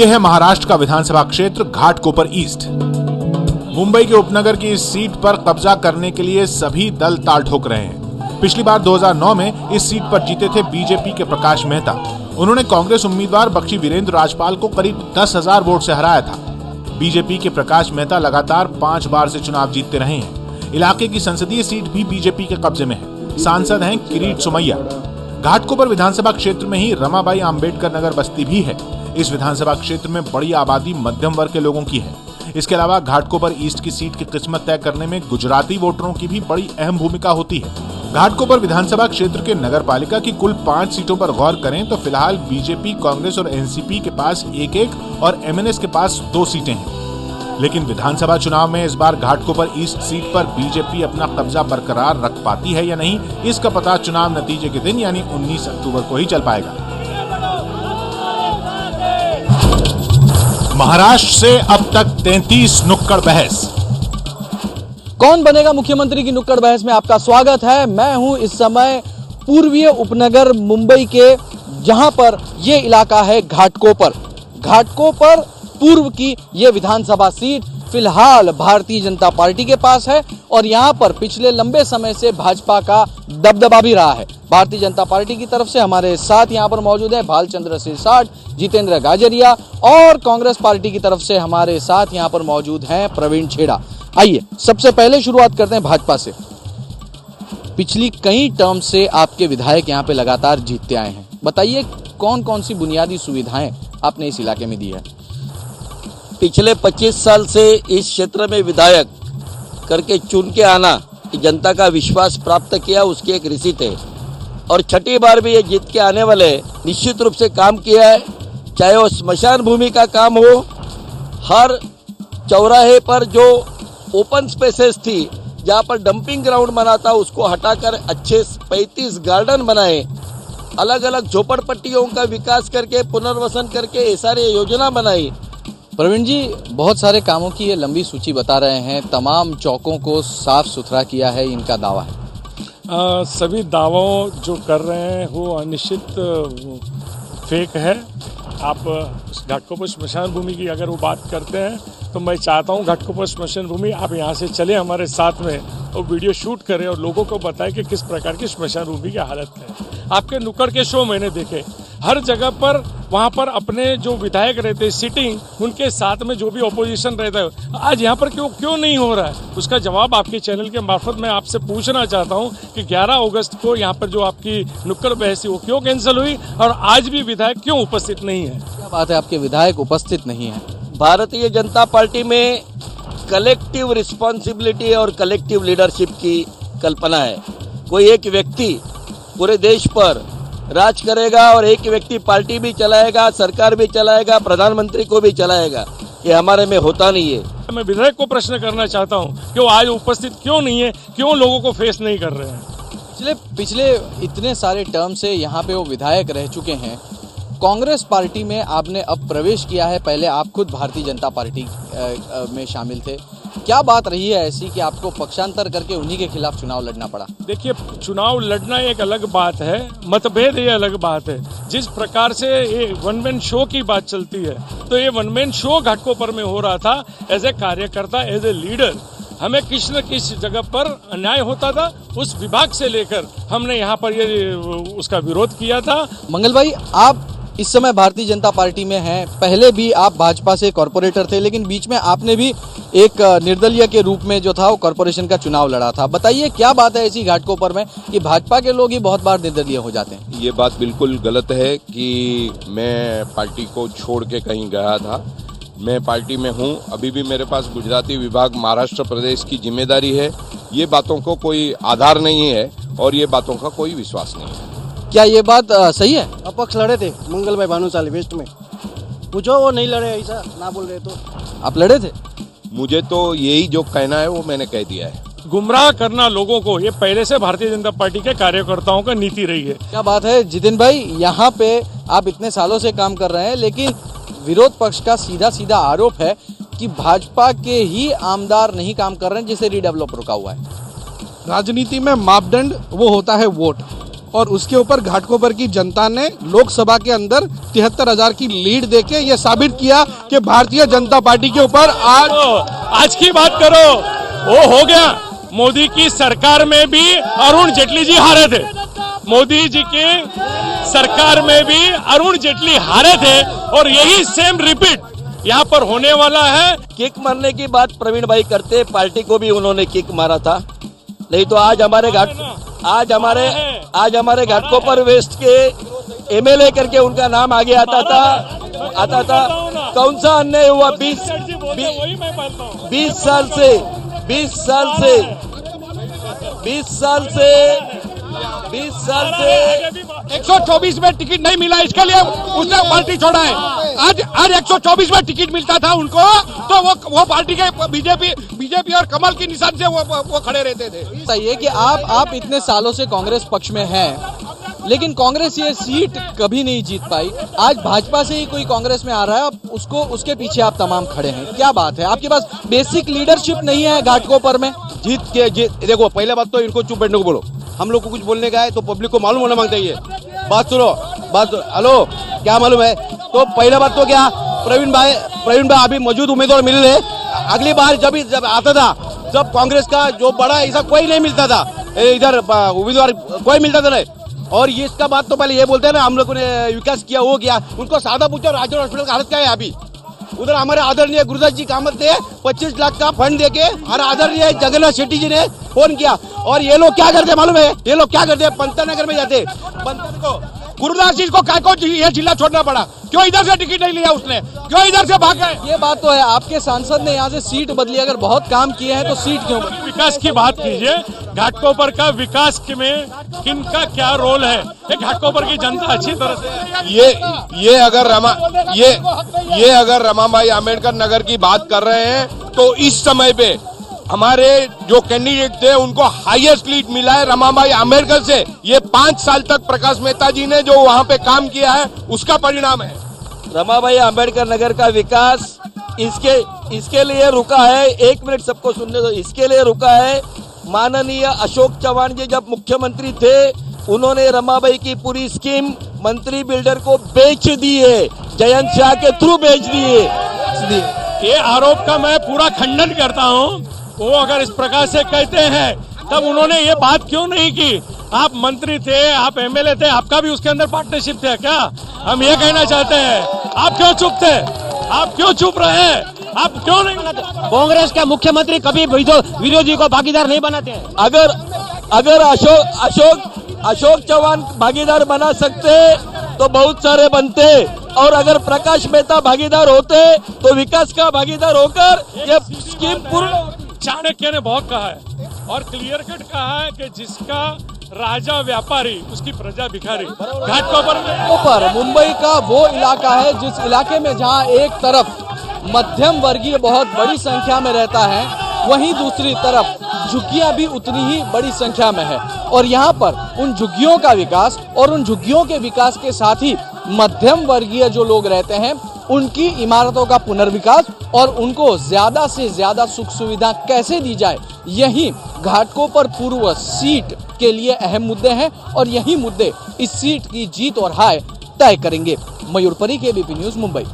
ये है महाराष्ट्र का विधानसभा क्षेत्र घाटकोपर ईस्ट। मुंबई के उपनगर की इस सीट पर कब्जा करने के लिए सभी दल ताल ठोक रहे हैं। पिछली बार 2009 में इस सीट पर जीते थे बीजेपी के प्रकाश मेहता। उन्होंने कांग्रेस उम्मीदवार बख्शी वीरेंद्र राजपाल को करीब 10,000 वोट से हराया था। बीजेपी के प्रकाश मेहता लगातार 5 बार से चुनाव जीतते रहे हैं। इलाके की संसदीय सीट भी बीजेपी के कब्जे में है। सांसद हैं किरीट सोमैया। घाटकोपर विधानसभा क्षेत्र में ही रमाबाई आम्बेडकर नगर बस्ती भी है। इस विधानसभा क्षेत्र में बड़ी आबादी मध्यम वर्ग के लोगों की है। इसके अलावा घाटकोपर ईस्ट की सीट की किस्मत तय करने में गुजराती वोटरों की भी बड़ी अहम भूमिका होती है। घाटकोपर विधानसभा क्षेत्र के नगर पालिका की कुल 5 सीटों पर गौर करें तो फिलहाल बीजेपी, कांग्रेस और एनसीपी के पास 1-1 और एमएनएस के पास 2 सीटें हैं। लेकिन विधानसभा चुनाव में इस बार घाटकोपर ईस्ट सीट पर बीजेपी अपना कब्जा बरकरार रख पाती है या नहीं, इसका पता चुनाव नतीजे के दिन यानी 19 अक्टूबर को ही चल पाएगा। महाराष्ट्र से अब तक 33 नुक्कड़ बहस। कौन बनेगा मुख्यमंत्री की नुक्कड़ बहस में आपका स्वागत है। मैं हूं इस समय पूर्वीय उपनगर मुंबई के, जहां पर यह इलाका है घाटकोपर। घाटकोपर पूर्व की यह विधानसभा सीट फिलहाल भारतीय जनता पार्टी के पास है और यहां पर पिछले लंबे समय से भाजपा का दबदबा भी रहा है। भारतीय जनता पार्टी की तरफ से हमारे साथ यहां पर मौजूद है भालचंद्र सिरसाट, जितेंद्र गाजरिया और कांग्रेस पार्टी की तरफ से हमारे साथ यहां पर मौजूद हैं प्रवीण छेड़ा। आइए सबसे पहले शुरुआत करते हैं भाजपा से। पिछली कई टर्म से आपके विधायक यहां पे लगातार जीतते आए हैं। बताइए कौन कौन सी बुनियादी सुविधाएं आपने इस इलाके में दी है? पिछले 25 साल से इस क्षेत्र में विधायक करके चुन के आना, जनता का विश्वास प्राप्त किया, उसकी एक रिसीट है। और छठी बार भी ये जीत के आने वाले निश्चित रूप से काम किया है। चाहे वो स्मशान भूमि का काम हो, हर चौराहे पर जो ओपन स्पेसेस थी जहाँ पर डंपिंग ग्राउंड बना था उसको हटाकर अच्छे 35 गार्डन बनाए, अलग अलग झोपड़पट्टियों का विकास करके पुनर्वसन करके ये सारी योजना बनाई। प्रवीण जी, बहुत सारे कामों की ये लंबी सूची बता रहे हैं। तमाम चौकों को साफ सुथरा किया है, इनका दावा है। सभी दावों जो कर रहे हैं वो अनिश्चित फेक है। आप घाटकोपर स्मशान भूमि की अगर वो बात करते हैं तो मैं चाहता हूँ घाटकोपर स्मशान भूमि आप यहाँ से चले हमारे साथ में और वीडियो शूट करें और लोगों को बताएं कि किस प्रकार की स्मशान भूमि की हालत है। आपके नुक्कड़ के शो मैंने देखे, हर जगह पर वहाँ पर अपने जो विधायक रहते हैं सिटिंग, उनके साथ में जो भी ऑपोजिशन रहता है, आज यहाँ पर क्यों नहीं हो रहा है, उसका जवाब आपके चैनल के मार्फत मैं आपसे पूछना चाहता हूँ कि 11 अगस्त को यहाँ पर जो आपकी नुक्कड़ बहस वो क्यों कैंसिल हुई और आज भी विधायक क्यों उपस्थित नहीं है? क्या बात है, आपके विधायक उपस्थित नहीं है? भारतीय जनता पार्टी में कलेक्टिव रिस्पॉन्सिबिलिटी और कलेक्टिव लीडरशिप की कल्पना है। कोई एक व्यक्ति पूरे देश पर राज करेगा और एक व्यक्ति पार्टी भी चलाएगा, सरकार भी चलाएगा, प्रधानमंत्री को भी चलाएगा, ये हमारे में होता नहीं है। मैं विधायक को प्रश्न करना चाहता हूँ कि वो आज उपस्थित क्यों नहीं है, क्यों लोगों को फेस नहीं कर रहे हैं? पिछले इतने सारे टर्म से यहाँ पे वो विधायक रह चुके हैं। कांग्रेस पार्टी में आपने अब प्रवेश किया है, पहले आप खुद भारतीय जनता पार्टी में शामिल थे। क्या बात रही है ऐसी कि आपको पक्षांतर करके उन्हीं के खिलाफ चुनाव लड़ना पड़ा? देखिए, चुनाव लड़ना एक अलग बात है, मतभेद ये अलग बात है। जिस प्रकार से ये वन मैन शो की बात चलती है, तो ये वन मैन शो घाटकोपर में हो रहा था। एज ए कार्यकर्ता, एज ए लीडर, हमें किस न किस जगह पर अन्याय होता था, उस विभाग से लेकर हमने यहाँ पर ये उसका विरोध किया था। मंगल भाई, आप इस समय भारतीय जनता पार्टी में हैं, पहले भी आप भाजपा से कॉर्पोरेटर थे, लेकिन बीच में आपने भी एक निर्दलीय के रूप में जो था वो कॉर्पोरेशन का चुनाव लड़ा था। बताइए क्या बात है ऐसी घाटकोपर में कि भाजपा के लोग ही बहुत बार निर्दलीय हो जाते हैं? ये बात बिल्कुल गलत है कि मैं पार्टी को छोड़ के कहीं गया था। मैं पार्टी में हूँ, अभी भी मेरे पास गुजराती विभाग महाराष्ट्र प्रदेश की जिम्मेदारी है। ये बातों को कोई आधार नहीं है और ये बातों का कोई विश्वास नहीं है। क्या ये बात सही है? अपक्ष लड़े थे मंगल भाई भानुशाली वेस्ट में, पूछो वो नहीं लड़े, ऐसा ना बोल रहे तो। आप लड़े थे? मुझे तो यही जो कहना है वो मैंने कह दिया है। गुमराह करना लोगों को, ये पहले से भारतीय जनता पार्टी के कार्यकर्ताओं का नीति रही है। क्या बात है जितिन भाई, यहाँ पे आप इतने सालों से काम कर रहे हैं, लेकिन विरोध पक्ष का सीधा सीधा आरोप है कि भाजपा के ही आमदार नहीं काम कर रहे हैं, जिसे रीडेवलप रुका हुआ है। राजनीति में मापदंड वो होता है वोट, और उसके ऊपर घाटकोपर की जनता ने लोकसभा के अंदर 73,000 की लीड देके ये साबित किया कि भारतीय जनता पार्टी के ऊपर आज की बात करो, वो हो गया। मोदी की सरकार में भी अरुण जेटली जी हारे थे, मोदी जी की सरकार में भी अरुण जेटली हारे थे, और यही सेम रिपीट यहाँ पर होने वाला है। किक मारने की बात प्रवीण भाई करते, पार्टी को भी उन्होंने किक मारा था, नहीं तो आज हमारे घाटकोपर वेस्ट के एमएलए करके उनका नाम आगे आता था। कौन सा अन्याय हुआ? 20 साल से 124 में टिकट नहीं मिला, इसके लिए उसने पार्टी छोड़ा है। आज 124 में टिकट मिलता था उनको, तो वो पार्टी के बीजेपी और कमल की निशान से वो खड़े रहते थे। सही है कि आप इतने सालों से कांग्रेस पक्ष में हैं, लेकिन कांग्रेस ये सीट कभी नहीं जीत पाई। आज भाजपा से ही कोई कांग्रेस में आ रहा है, उसके पीछे आप तमाम खड़े हैं। क्या बात है, आपके पास बेसिक लीडरशिप नहीं है घाटकोपर में? देखो, पहले बात तो इनको चुप बैठने को बोलो। हम लोग को कुछ बोलने का है तो पब्लिक को मालूम होना मांगता है। बात सुनो। हेलो, क्या मालूम है? तो पहला बात तो क्या, प्रवीण भाई अभी मौजूद उम्मीदवार मिल रहे। अगली बार जब आता था, जब कांग्रेस का जो बड़ा ऐसा कोई नहीं मिलता था, इधर उम्मीदवार कोई मिलता था नहीं। और ये इसका बात तो पहले ये बोलते हैं ना, हम लोगों ने विकास किया, वो किया। उनको सादा पूछो, राजौर हॉस्पिटल का हालत क्या है अभी? उधर हमारे आदरणीय गुरुदास जी कामत ने 25 लाख का फंड देके और आदरणीय जगन्नाथ शेट्टी जी ने फोन किया। और ये लोग क्या करते मालूम है? ये लोग क्या करते? पंतनगर में जाते, गुरुदास जी को ये जिला छोड़ना पड़ा। क्यों इधर से टिकट नहीं लिया उसने? क्यों इधर से भाग गए? ये बात तो है, आपके सांसद ने यहाँ से सीट बदली, अगर बहुत काम किए हैं तो सीट क्यों बदली? विकास की बात कीजिए, घाटकोपर का विकास में किनका क्या रोल है, ये घाटकोपर की जनता अच्छी तरह से। ये अगर रमाबाई आम्बेडकर नगर की बात कर रहे हैं, तो इस समय पे हमारे जो कैंडिडेट थे उनको हाईएस्ट लीड मिला है रमाबाई आम्बेडकर से। ये 5 साल तक प्रकाश मेहता जी ने जो वहाँ पे काम किया है, उसका परिणाम है। रमाबाई आम्बेडकर नगर का विकास इसके लिए रुका है। 1 मिनट सबको सुनने दो। इसके लिए रुका है, माननीय अशोक चौहान जी जब मुख्यमंत्री थे, उन्होंने रमाबाई की पूरी स्कीम मंत्री बिल्डर को बेच दी है, जयंत शाह के थ्रू बेच दी है। ये आरोप का मैं पूरा खंडन करता हूँ। वो अगर इस प्रकार से कहते हैं, तब उन्होंने ये बात क्यों नहीं की? आप मंत्री थे, आप एमएलए थे, आपका भी उसके अंदर पार्टनरशिप था क्या? हम ये कहना चाहते हैं, आप क्यों चुप थे? आप क्यों चुप रहे? आप क्यों नहीं? कांग्रेस के मुख्यमंत्री कभी विरोधी को भागीदार नहीं बनाते हैं। अगर अशोक चौहान भागीदार बना सकते तो बहुत सारे बनते, और अगर प्रकाश मेहता भागीदार होते तो विकास का भागीदार होकर ये स्कीम पूर्ण। चाणक्य ने बहुत कहा है और क्लियर कट कहा है कि जिसका राजा व्यापारी उसकी प्रजा भिखारी। घाटकोपर मुंबई का वो इलाका है जिस इलाके में जहां एक तरफ मध्यम वर्गीय बहुत बड़ी संख्या में रहता है, वहीं दूसरी तरफ झुग्गियां भी उतनी ही बड़ी संख्या में है। और यहाँ पर उन झुग्गियों का विकास और उन झुग्गियों के विकास के साथ ही मध्यम वर्गीय जो लोग रहते हैं उनकी इमारतों का पुनर्विकास और उनको ज्यादा से ज्यादा सुख सुविधा कैसे दी जाए, यही घाटकोपर पूर्व सीट के लिए अहम मुद्दे हैं और यही मुद्दे इस सीट की जीत और हार तय करेंगे। मयूर परी, केबीपी न्यूज, मुंबई।